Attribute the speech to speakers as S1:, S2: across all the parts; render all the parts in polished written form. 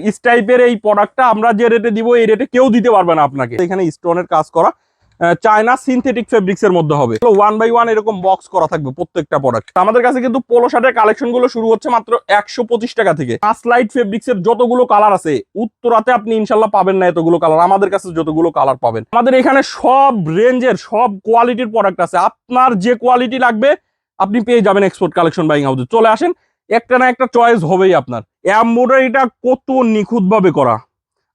S1: ইস টাইপের এই প্রোডাক্টটা আমরা যে রেটে দিব এই রেটে কেউ দিতে পারবে না আপনাকে। এখানে স্টোনের কাজ করা চায়না সিনথেটিক ফেব্রিক্স এর মধ্যে হবে। 1 বাই 1 এরকম বক্স করা থাকবে প্রত্যেকটা প্রোডাক্ট। আমাদের কাছে কিন্তু পোলো শার্টের কালেকশন গুলো শুরু হচ্ছে মাত্র 125 টাকা থেকে। মাসলাইট ফেব্রিক্স এর যতগুলো কালার আছে উত্তরাতে আপনি ইনশাল্লাহ পাবেন না এতগুলো কালার। আমাদের কাছে যতগুলো কালার পাবেন, আমাদের এখানে সব রেঞ্জের সব কোয়ালিটির প্রোডাক্ট আছে। আপনার যে কোয়ালিটি লাগবে আপনি পেয়ে যাবেন এক্সপোর্ট কালেকশন বাইং হাউসে। চলে আসেন, একটা না একটা চয়েস হবেই আপনার। এমব্রয়ডারিটা কত নিখুঁত ভাবে করা,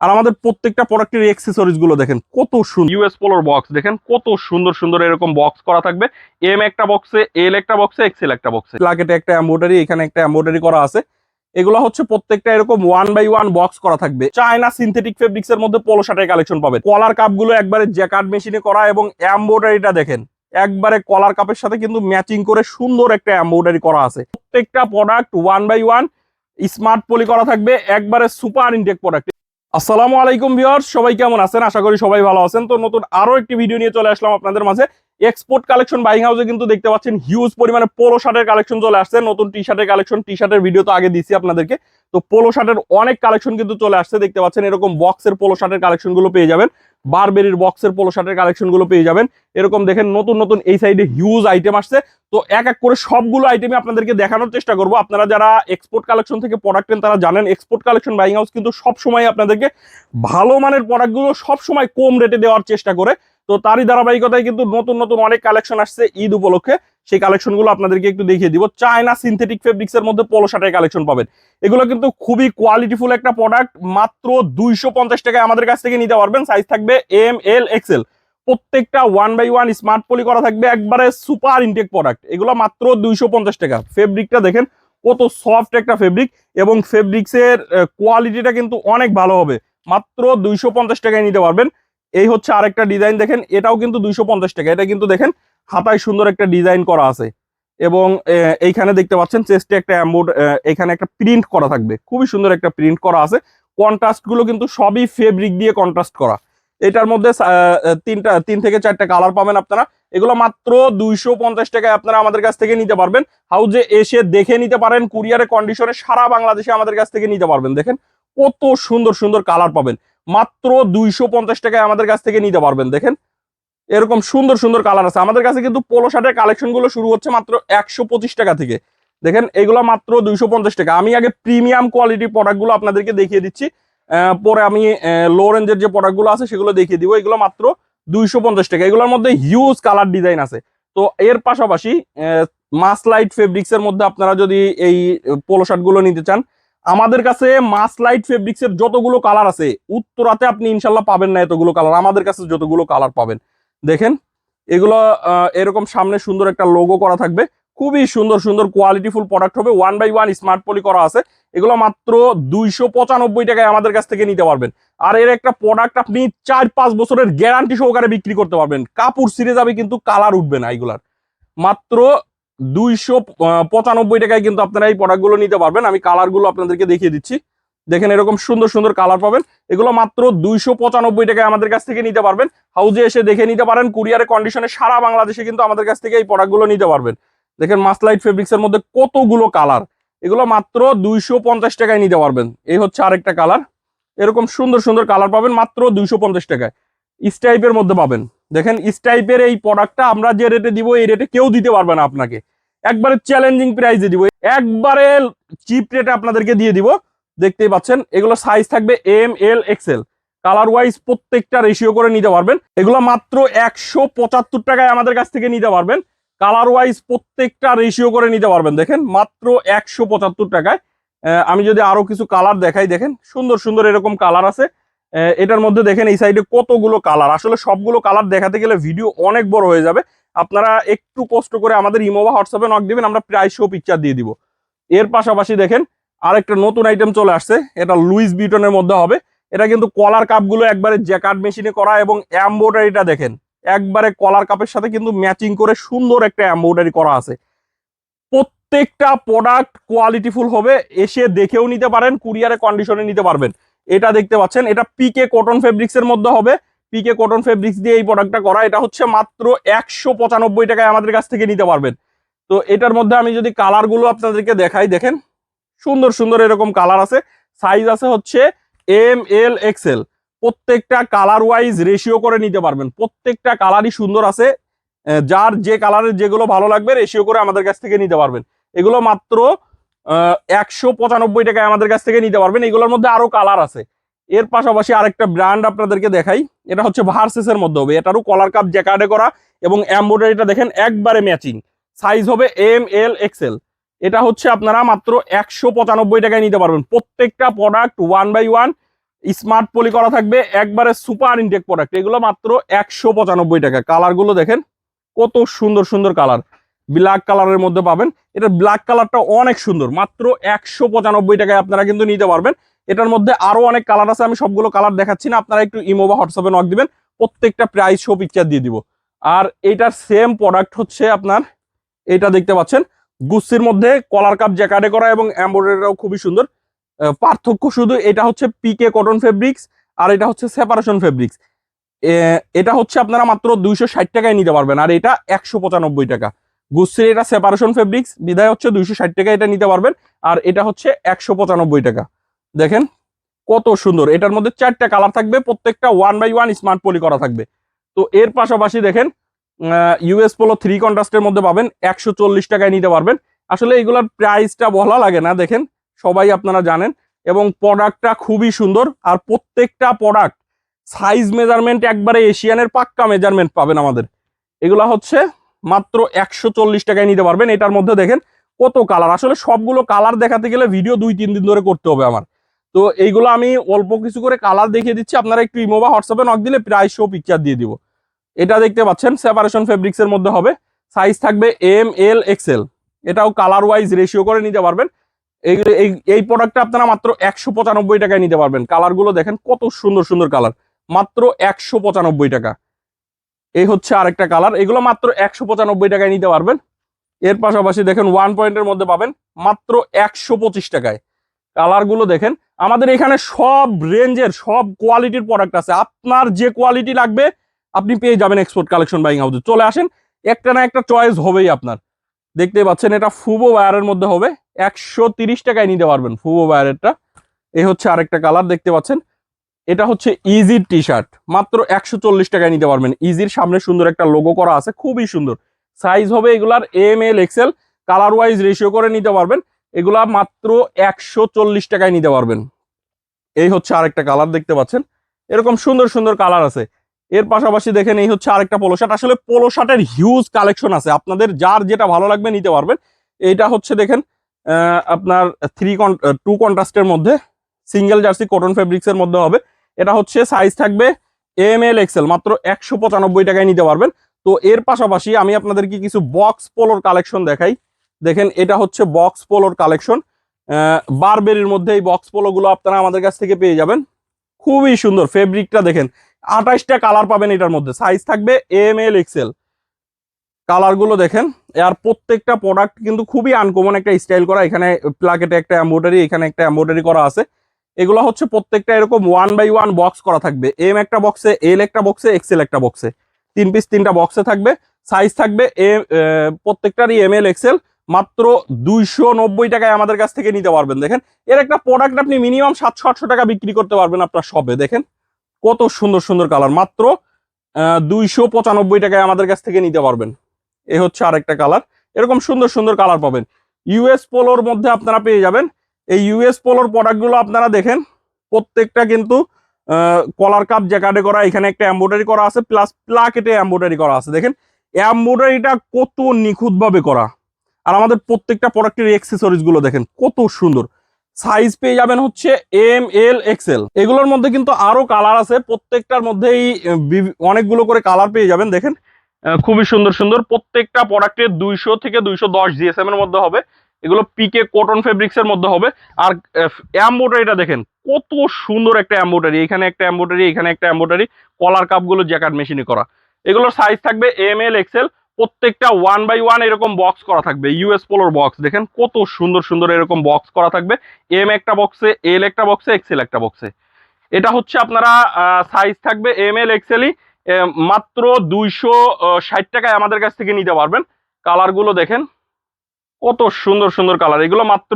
S1: আর আমাদের প্রত্যেকটা প্রোডাক্টের অ্যাকসেসরিজ গুলো দেখেন কত সুন্দর। ইউএস পোলোর বক্স দেখেন কত সুন্দর সুন্দর এরকম বক্স করা থাকবে। এম একটা বক্সে, এল একটা বক্সে, এক্সেল একটা বক্সে। প্লাকেটে একটা এমব্রয়ডারি, এখানে একটা এমব্রয়ডারি করা আছে। এগুলো হচ্ছে প্রত্যেকটা এরকম 1 বাই 1 বক্স করা থাকবে। চায়না সিনথেটিক ফেব্রিক্স এর মধ্যে পোলো শার্টের কালেকশন পাবেন। কলার কাপ গুলো একবারে জ্যাকার্ড মেশিনে করা এবং এমব্রয়ডারিটা দেখেন একবারে কলার কাপের সাথে কিন্তু ম্যাচিং করে সুন্দর একটা এমব্রয়ডারি করা আছে। প্রত্যেকটা প্রোডাক্ট 1 বাই 1 স্মার্ট পলি করা থাকবে, একবারে সুপার ইনটেক প্রোডাক্ট। আসসালামু আলাইকুম ভিউয়ার্স, সবাই কেমন আছেন? আশা করি সবাই ভালো আছেন। তো নতুন আরো একটি ভিডিও নিয়ে চলে আসলাম আপনাদের মাঝে। এক্সপোর্ট কালেকশন বাইং হাউসে কিন্তু দেখতে পাচ্ছেন হিউজ পরিমাণে পোলো শার্টের কালেকশন চলে আসছে। নতুন টি শার্টের কালেকশন, টি শার্টের ভিডিও তো আগে দিছি আপনাদেরকে। তো পোলো শার্টের অনেক কালেকশন কিন্তু চলে আসছে। দেখতে পাচ্ছেন এরকম বক্সের পোলো শার্টের কালেকশন গুলো পেয়ে যাবেন। বারবেরির বক্সের পোলো শার্টের কালেকশন গুলো পেয়ে যাবেন। এরকম দেখেন নতুন নতুন এই সাইডে হিউজ আইটেম আসছে। তো এক এক করে সবগুলো আইটেমই আপনাদেরকে দেখানোর চেষ্টা করবো। আপনারা যারা এক্সপোর্ট কালেকশন থেকে প্রোডাক্ট নেন তারা জানেন এক্সপোর্ট কালেকশন বাইং হাউস কিন্তু সবসময় আপনাদেরকে ভালো মানের প্রোডাক্টগুলো সবসময় কম রেটে দেওয়ার চেষ্টা করে। তো তারই ধারাবাহিকতায় কিন্তু নতুন নতুন অনেক কালেকশন আসছে ঈদ উপলক্ষে। সেই কালেকশনগুলো আপনাদেরকে একটু দেখিয়ে দিব। চায়না সিনথেটিক ফেব্রিক্স এর মধ্যে পোলো শার্টের কালেকশন পাবেন। এগুলো কিন্তু খুবই কোয়ালিটিফুল একটা প্রোডাক্ট। মাত্র 250 টাকায় আমাদের কাছ থেকে নিতে পারবেন। সাইজ থাকবে এম, এল, এক্সেল। প্রত্যেকটা 1 বাই 1 স্মার্ট পলি করা থাকবে, একবারে সুপার ইনটেক প্রোডাক্ট। এগুলো মাত্র 250 টাকা। ফেব্রিকটা দেখেন কত সফট একটা ফেব্রিক, এবং ফেব্রিক্সের কোয়ালিটিটা কিন্তু অনেক ভালো হবে। মাত্র 250 টাকায় নিতে পারবেন। এই হচ্ছে আরেকটা ডিজাইন দেখেন, এটাও কিন্তু 250 টাকা। এটা কিন্তু দেখেন হাতায় সুন্দর একটা ডিজাইন করা আছে, এবং এইখানে দেখতে পাচ্ছেন চেস্টে একটা এখানে একটা প্রিন্ট করা থাকবে, খুবই সুন্দর একটা প্রিন্ট করা আছে। কন্ট্রাস্ট গুলো কিন্তু সবই ফেব্রিক দিয়ে কন্ট্রাস্ট করা। এটার মধ্যে 3 থেকে 4টা কালার পাবেন আপনারা। এগুলো মাত্র 250 টাকায় আপনারা আমাদের কাছ থেকে নিতে পারবেন। হাউজে এসে দেখে নিতে পারেন, কুরিয়ারে কন্ডিশনে সারা বাংলাদেশে আমাদের কাছ থেকে নিতে পারবেন। দেখেন কত সুন্দর সুন্দর কালার পাবেন। মাত্র 250 টাকায় আমাদের কাছ থেকে নিতে পারবেন। দেখেন এরকম সুন্দর সুন্দর কালার আছে। আমাদের কাছে কিন্তু পোলো শার্টের কালেকশন গুলো শুরু হচ্ছে মাত্র 125 টাকা থেকে। দেখেন এগুলো মাত্র 250 টাকা। আমি আগে প্রিমিয়াম কোয়ালিটির প্রোডাক্ট গুলো আপনাদেরকে দেখিয়ে দিচ্ছি, পরে আমি লো রেঞ্জের যে প্রোডাক্ট গুলো আছে সেগুলো দেখিয়ে দিব। এগুলো মাত্র 250 টাকা। এগুলোর মধ্যে হিউজ কালার ডিজাইন আছে। তো এর পাশাপাশি মাসলাইট ফেব্রিক্স এর মধ্যে আপনারা যদি এই পোলো শার্ট গুলো নিতে চান, আমাদের কাছে মাসলাইট ফেব্রিক্স এর যতগুলো কালার আছে উত্তরাতে আপনি ইনশাল্লাহ পাবেন না এতগুলো কালার। আমাদের কাছে যতগুলো কালার পাবেন দেখেন এগুলো এরকম সামনে সুন্দর একটা লোগো করা থাকবে। খুবই সুন্দর সুন্দর কোয়ালিটিফুল প্রোডাক্ট হবে। 1 বাই 1 স্মার্ট পলি করা আছে। এগুলো মাত্র 295 টাকায় আমাদের কাছ থেকে নিতে পারবেন। আর এর একটা প্রোডাক্ট আপনি 4-5 বছরের গ্যারান্টি সহকারে বিক্রি করতে পারবেন। কাপড় ছিঁড়ে যাবে কিন্তু কালার উঠবে না এগুলার। মাত্র 295 টাকায় কিন্তু আপনারা এই প্রোডাক্ট গুলো নিতে পারবেন। আমি কালার গুলো আপনাদেরকে দেখিয়ে দিচ্ছি। দেখেন এরকম সুন্দর সুন্দর কালার পাবেন। এগুলো মাত্র 295 টাকায় আমাদের কাছ থেকে নিতে পারবেন। হাউজে এসে দেখে নিতে পারেন, কুরিয়ারে কন্ডিশনে সারা বাংলাদেশে কিন্তু আমাদের কাছ থেকে এই প্রোডাক্টগুলো নিতে পারবেন। দেখেন মাসলাইট ফেব্রিক্স এর মধ্যে কতগুলো কালার। এগুলো মাত্র 250 টাকায় নিতে পারবেন। এই হচ্ছে আরেকটা কালার। এরকম সুন্দর সুন্দর কালার পাবেন মাত্র 250 টাকায়। স্টাইপের মধ্যে পাবেন। দেখেন স্টাইপের এই প্রোডাক্টটা আমরা যে রেটে দিব এই রেটে কেউ দিতে পারবে না আপনাকে। একবারে চ্যালেঞ্জিং প্রাইসে দিব, একবারে চিপ রেটে আপনাদেরকে দিয়ে দিব। দেখতেই পাচ্ছেন এগুলো সাইজ থাকবে এম, এল, এক্সেল। কালার ওয়াইজ প্রত্যেকটা রেশিও করে নিতে পারবেন। এগুলো মাত্র 175 টাকায় আমাদের কাছ থেকে নিতে পারবেন। কালার ওয়াইজ প্রত্যেকটা রেশিও করে নিতে পারবেন। দেখেন মাত্র 175 টাকায়। আমি যদি আরো কিছু কালার দেখাই, দেখেন সুন্দর সুন্দর এরকম কালার আছে। এটার মধ্যে দেখেন এই সাইডে কতগুলো কালার। আসলে সবগুলো কালার দেখাতে গেলে ভিডিও অনেক বড় হয়ে যাবে। আপনারা একটু কষ্ট করে আমাদের ইমো বা হোয়াটসঅ্যাপে নক দিবেন, আমরা প্রাইস সহ পিকচার দিয়ে দিব। এর পাশাপাশি দেখেন আরেকটা নতুন আইটেম চলে আসছে। এটা লুইস বিটনের মধ্যে হবে। এটা কিন্তু কলার কাপগুলো একবারে জ্যাকার্ড মেশিনে করা, এবং এমব্রয়ডারিটা দেখেন একবারে কলার কাপের সাথে কিন্তু ম্যাচিং করে সুন্দর একটা এমব্রয়ডারি করা আছে। প্রত্যেকটা প্রোডাক্ট কোয়ালিটিফুল হবে। এসে দেখেও নিতে পারেন, কুরিয়ারে কন্ডিশনে নিতে পারবেন। এটা দেখতে পাচ্ছেন এটা পিকে কটন ফেব্রিক্স এর মধ্যে হবে। পিকে কটন ফেব্রিক্স দিয়ে এই প্রোডাক্টটা করা। এটা হচ্ছে মাত্র 195 টাকায় আমাদের কাছ থেকে নিতে পারবেন। তো এটার মধ্যে আমি যদি কালার গুলো আপনাদেরকে দেখাই, দেখেন সুন্দর সুন্দর এরকম কালার আছে। সাইজ আছে হচ্ছে ML XL। প্রত্যেকটা কালার ওয়াইজ রেশিও করে নিতে পারবেন, প্রত্যেকটা কালারই সুন্দর আছে। যার যে কালারের যেগুলো ভালো লাগবে রেশিও করে আমাদের কাছ থেকে নিতে পারবেন। এগুলো মাত্র 195 টাকায় আমাদের কাছ থেকে নিতে পারবেন। এগুলোর মধ্যে আরো কালার আছে। এর পাশাপাশি আরেকটা ব্র্যান্ড আপনাদেরকে দেখাই, এটা হচ্ছে ভার্সেসের মধ্যে হবে। এটারও কলার কাপ জ্যাকার্ডে করা এবং এমব্রয়ডারিটা দেখেন একবারে ম্যাচিং। সাইজ হবে ML XL। এটা হচ্ছে আপনারা মাত্র 195 টাকায় নিতে পারবেন। প্রত্যেকটা প্রোডাক্ট 1/1 স্মার্ট পলি করা থাকবে, একবারে সুপার ইনটেক প্রোডাক্ট। এগুলো মাত্র 195 টাকা। কালারগুলো দেখেন কত সুন্দর সুন্দর কালার, ব্ল্যাক কালারের মধ্যে পাবেন। এটা ব্ল্যাক কালারটা অনেক সুন্দর, মাত্র 195 টাকায় আপনারা কিন্তু নিতে পারবেন। এটার মধ্যে আরো অনেক কালার আছে, আমি সবগুলো কালার দেখাচ্ছি না, আপনারা একটু ইমো বা হোয়াটসঅ্যাপে নক দিবেন, প্রত্যেকটা প্রাইস শো পিকচার দিয়ে দিব। আর এইটার সেম প্রোডাক্ট হচ্ছে আপনার এটা দেখতে পাচ্ছেন, গুচ্ছির মধ্যে কলার কাপ জ্যাকার্ডে করা এবং এমব্রয়ডারিটাও খুবই সুন্দর। পার্থক্য শুধু এটা হচ্ছে পিকে কটন ফেব্রিক্স আর এটা হচ্ছে সেপারেশন ফেব্রিক্স। এটা হচ্ছে আপনারা মাত্র 260 টাকায় নিতে পারবেন, আর এটা 195 টাকা। গুচ্ছির এটা সেপারেশন ফেব্রিক্স বিধায় হচ্ছে 260 টাকা এটা নিতে পারবেন, আর এটা হচ্ছে 195 টাকা। দেখেন কত সুন্দর। এটার মধ্যে 4টা কালার থাকবে, প্রত্যেকটা 1/1 স্মার্ট পলি করা থাকবে। তো এর পাশাপাশি দেখেন ইউএস পোলো 3 কন্ট্রাস্টের মধ্যে পাবেন, 140 টাকায় নিতে পারবেন। আসলে এগুলোর প্রাইসটা বলা লাগে না, দেখেন সবাই আপনারা জানেন। এবং প্রোডাক্টটা খুবই সুন্দর, আর প্রত্যেকটা প্রোডাক্ট সাইজ মেজারমেন্ট একবারে এশিয়ানের পাক্কা মেজারমেন্ট পাবেন আমাদের। এগুলা হচ্ছে মাত্র 140 টাকায় নিতে পারবেন। এটার মধ্যে দেখেন কত কালার, আসলে সবগুলো কালার দেখাতে গেলে ভিডিও 2-3 দিন ধরে করতে হবে আমার। তো এইগুলো আমি অল্প কিছু করে কালার দেখিয়ে দিচ্ছি, আপনারা একটু ইমো বা হোয়াটসঅ্যাপে নক দিলে প্রাইস শো পিকচার দিয়ে দিব। এটা দেখতে পাচ্ছেন সেপারেশন ফেব্রিক্স এর মধ্যে হবে, সাইজ থাকবে ML XL। এটাও কালার ওয়াইজ রেশিও করে নিতে পারবেন। এই প্রোডাক্টটা আপনারা মাত্র 195 টাকায় নিতে পারবেন। কালারগুলো দেখেন কত সুন্দর সুন্দর কালার, মাত্র 195 টাকা। এই হচ্ছে আরেকটা কালার, এগুলো মাত্র 195 টাকায় নিতে পারবেন। এর পাশাপাশি দেখেন 1 পয়েন্টের মধ্যে পাবেন মাত্র 125 টাকায়। কালারগুলো দেখেন, আমাদের এখানে সব রেঞ্জের সব কোয়ালিটির প্রোডাক্ট আছে। আপনার যে কোয়ালিটি লাগবে আপনি পেয়ে যাবেন এক্সপোর্ট কালেকশন বাইং হাউসে। চলে আসেন, একটা না একটা চয়েস হবেই আপনার। দেখতেই পাচ্ছেন এটা ফুবো ওয়্যারের মধ্যে হবে, 130 টাকায় নিতে পারবেন ফুবো ওয়্যারেরটা। এই হচ্ছে আরেকটা কালার দেখতে পাচ্ছেন, এটা হচ্ছে ইজির টি শার্ট, মাত্র 140 টাকায় নিতে পারবেন। ইজির সামনে সুন্দর একটা লোগো করা আছে, খুবই সুন্দর। সাইজ হবে এগুলার ML XL, colour wise ratio করে নিতে পারবেন। এগুলা মাত্র 140 টাকায় নিতে পারবেন। এই হচ্ছে আরেকটা কালার দেখতে পাচ্ছেন, এরকম সুন্দর সুন্দর কালার আছে। এর পাশাপাশি দেখেন এই হচ্ছে আরেকটা পোলো শার্ট। আসলে পোলো শার্টের হিউজ কালেকশন আছে, আপনাদের যার যেটা ভালো লাগবে নিতে পারবেন। এইটা হচ্ছে দেখেন আপনার 2 কন্ট্রাস্টের মধ্যে সিঙ্গেল জার্সি কটন ফেব্রিক্স এর মধ্যে হবে। এটা হচ্ছে সাইজ থাকবে ML XL, মাত্র 195 টাকায় নিতে পারবেন। তো এর পাশাপাশি আমি আপনাদেরকে কিছু বক্স পোলোর কালেকশন দেখাই। দেখেন এটা হচ্ছে বক্স পোলোর কালেকশন, বারবেরির মধ্যে এই বক্স পোলো গুলো আপনারা আমাদের কাছ থেকে পেয়ে যাবেন। খুবই সুন্দর, ফেব্রিকটা দেখেন, 28টা কালার পাবেন এটার মধ্যে, সাইজ থাকবে ML XL। কালার গুলো দেখেন, আর প্রত্যেকটা প্রোডাক্ট কিন্তু খুবই আনকমন একটা স্টাইল করা। এখানে প্লাকেটে একটা এমব্রয়ডারি, এখানে একটা এমব্রয়ডারি করা আছে। এগুলো হচ্ছে প্রত্যেকটা এরকম 1/1 বক্স করা থাকবে, M একটা বক্সে, L একটা বক্সে, XL একটা বক্সে, 3 পিস 3টা বক্সে থাকবে। সাইজ থাকবে প্রত্যেকটারই ML XL। মাত্র 290 টাকায় আমাদের কাছ থেকে নিতে পারবেন। দেখেন এর একটা প্রোডাক্ট আপনি মিনিমাম 700-800 টাকা বিক্রি করতে পারবেন আপনার শপে। দেখেন কত সুন্দর সুন্দর কালার, মাত্র 295 টাকায় আমাদের কাছ থেকে নিতে পারবেন। এ হচ্ছে আরেকটা কালার, এরকম সুন্দর সুন্দর কালার পাবেন। ইউএস পোলোর মধ্যে আপনারা পেয়ে যাবেন। এই ইউএস পোলোর প্রোডাক্টগুলো আপনারা দেখেন প্রত্যেকটা কিন্তু কলার কাপ জ্যাকার্ডে করা, এখানে একটা এমব্রয়ডারি করা আছে, প্লাস প্লাকেটে এমব্রয়ডারি করা আছে। দেখেন এমব্রয়ডারিটা কত নিখুঁত ভাবে করা, আর আমাদের প্রত্যেকটা প্রোডাক্টের অ্যাক্সেসরিজ গুলো দেখেন কত সুন্দর। সাইজ পেয়ে যাবেন হচ্ছে ML XL। এগুলোর মধ্যে কিন্তু আরো কালার আছে, প্রত্যেকটার মধ্যেই অনেকগুলো করে কালার পেয়ে যাবেন। দেখেন খুবই সুন্দর সুন্দর, প্রত্যেকটা প্রোডাক্টের 200 থেকে 210 জিএসএম এর মধ্যে হবে। এগুলো পিকে কটন ফেব্রিক্স এর মধ্যে হবে। আর এমব্রয়ডারিটা দেখেন কত সুন্দর একটা এমব্রয়ডারি, এখানে একটা এমব্রয়ডারি, এখানে একটা এমব্রয়ডারি, কলার কাপ গুলো জ্যাকার্ড মেশিনে করা। এগুলোর সাইজ থাকবে ML XL। প্রত্যেকটা 1/1 এরকম বক্স করা থাকবে, ইউএস পোলোর বক্স দেখেন কত সুন্দর সুন্দর এরকম বক্স করা থাকবে। M একটা বক্সে, L একটা বক্সে, XL একটা বক্সে। এটা হচ্ছে আপনারা সাইজ থাকবে ML XL। মাত্র 260 টাকায় আমাদের কাছ থেকে নিতে পারবেন। কালার গুলো দেখেন কত সুন্দর সুন্দর কালার, এগুলো মাত্র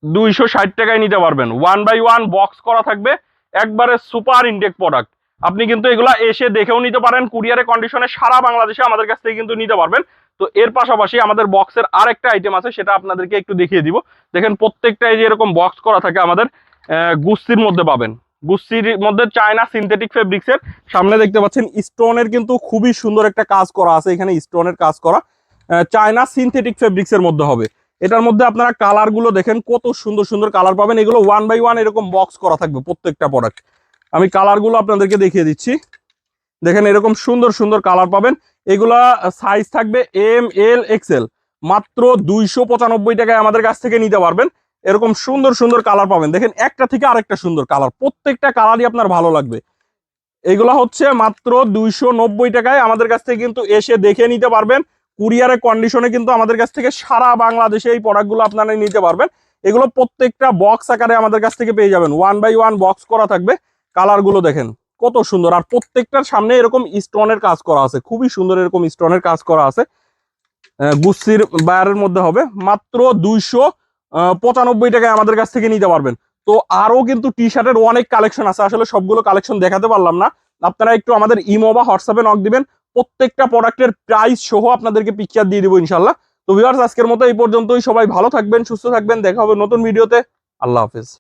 S1: 260 টাকায় নিতে পারবেন। 1x1 বক্স করা থাকবে, একবারে সুপার ইনটেক প্রোডাক্ট। আপনি কিন্তু এগুলা এসে দেখেও নিতে পারেন, কুরিয়ারে কন্ডিশনে সারা বাংলাদেশে আমাদের কাছ থেকে কিন্তু নিতে পারবেন। তো এর পাশাপাশি আমাদের বক্সের আরেকটা আইটেম আছে, সেটা আপনাদেরকে একটু দেখিয়ে দিব। দেখেন প্রত্যেকটা এই যে এরকম বক্স করা থাকে আমাদের, গুস্তির মধ্যে পাবেন। গুস্তির মধ্যে চায়না সিনথেটিক ফেব্রিক্সের, সামনে দেখতে পাচ্ছেন স্টোনের কিন্তু খুবই সুন্দর একটা কাজ করা আছে, এখানে স্টোনের কাজ করা চায়না সিনথেটিক ফেব্রিক্সের মধ্যে হবে। এটার মধ্যে আপনারা কালার গুলো দেখেন, কত সুন্দর সুন্দর কালার পাবেন। এগুলো 1x1 এরকম বক্স করা থাকবে প্রত্যেকটা প্রোডাক্ট। আমি কালার গুলো আপনাদেরকে দেখিয়ে দিচ্ছি। দেখেন এরকম সুন্দর সুন্দর কালার পাবেন। এগুলা সাইজ থাকবে ML XL, মাত্র 295 টাকায় আমাদের কাছ থেকে নিতে পারবেন। এরকম সুন্দর সুন্দর কালার পাবেন, দেখেন একটা থেকে আরেকটা সুন্দর কালার, প্রত্যেকটা কালারই আপনার ভালো লাগবে। এগুলা হচ্ছে মাত্র 290 টাকায় আমাদের কাছ থেকে কিন্তু এসে দেখে নিতে পারবেন। কুরিয়ারের কন্ডিশনে কিন্তু আমাদের কাছ থেকে সারা বাংলাদেশে এই প্রোডাক্টগুলো আপনারা নিতে পারবেন। এগুলো প্রত্যেকটা বক্স আকারে আমাদের কাছ থেকে পেয়ে যাবেন, 1x1 বক্স করা থাকবে। কালারগুলো দেখেন কত সুন্দর, আর প্রত্যেকটার সামনে এরকম স্টোনের কাজ করা আছে, খুবই সুন্দর এরকম স্টোনের কাজ করা আছে। গুস্তির বায়ারের মধ্যে হবে, মাত্র 295 টাকায় আমাদের কাছ থেকে নিতে পারবেন। তো আরো কিন্তু টি শার্টের অনেক কালেকশন আছে, আসলে সবগুলো কালেকশন দেখাতে পারলাম না। আপনারা একটু আমাদের ইমো বা হোয়াটসঅ্যাপে নক দিবেন, প্রত্যেকটা প্রোডাক্টের প্রাইস সহ আপনাদেরকে পিকচার দিয়ে দিব ইনশাল্লাহ। তো ভিউয়ার্স, আজকের মতো এই পর্যন্তই। সবাই ভালো থাকবেন, সুস্থ থাকবেন, দেখা হবে নতুন ভিডিওতে। আল্লাহ হাফেজ।